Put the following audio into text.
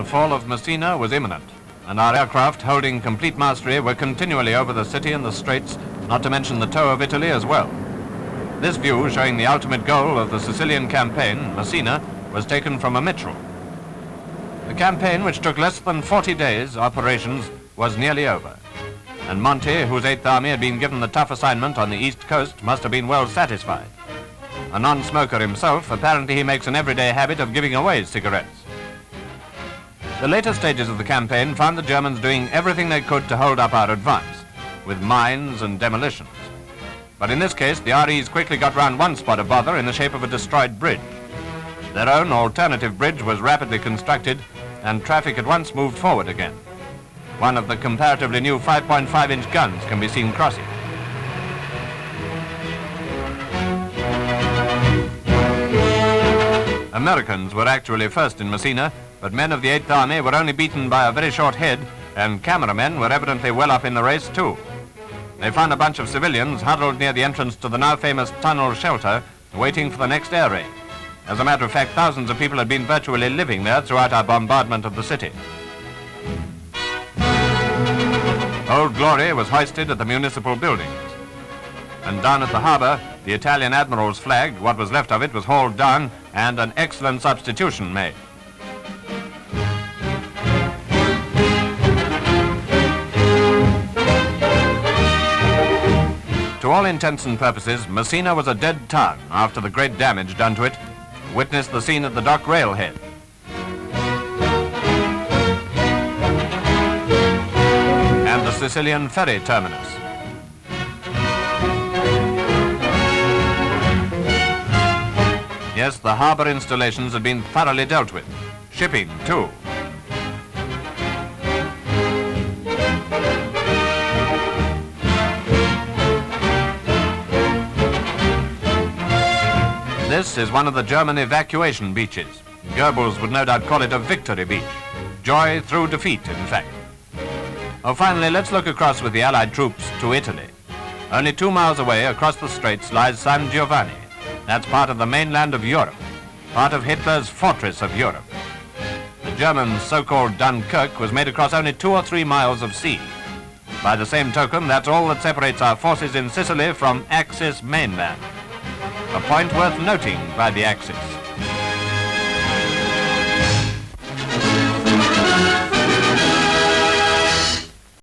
fall of Messina was imminent, and our aircraft, holding complete mastery, were continually over the city and the straits, not to mention the toe of Italy as well. This view, showing the ultimate goal of the Sicilian campaign, Messina, was taken from a Mitchell. The campaign, which took less than 40 days' operations, was nearly over, and Monty, whose Eighth Army had been given the tough assignment on the East Coast, must have been well satisfied. A non-smoker himself, apparently he makes an everyday habit of giving away cigarettes. The later stages of the campaign found the Germans doing everything they could to hold up our advance, with mines and demolitions. But in this case, the REs quickly got round one spot of bother in the shape of a destroyed bridge. Their own alternative bridge was rapidly constructed, and traffic at once moved forward again. One of the comparatively new 5.5-inch guns can be seen crossing. Americans were actually first in Messina, but men of the Eighth Army were only beaten by a very short head, and cameramen were evidently well up in the race too. They found a bunch of civilians huddled near the entrance to the now famous tunnel shelter, waiting for the next air raid. As a matter of fact, thousands of people had been virtually living there throughout our bombardment of the city. Old Glory was hoisted at the municipal buildings. And down at the harbour, the Italian admiral's flag, what was left of it, was hauled down and an excellent substitution made. To all intents and purposes, Messina was a dead town after the great damage done to it. Witness the scene at the dock railhead. And the Sicilian ferry terminus. Yes, the harbour installations had been thoroughly dealt with. Shipping, too. This is one of the German evacuation beaches. Goebbels would no doubt call it a victory beach. Joy through defeat, in fact. Oh, finally, let's look across with the Allied troops to Italy. Only 2 miles away across the straits lies San Giovanni. That's part of the mainland of Europe, part of Hitler's fortress of Europe. The Germans' so-called Dunkirk was made across only 2 or 3 miles of sea. By the same token, that's all that separates our forces in Sicily from Axis mainland. A point worth noting by the Axis.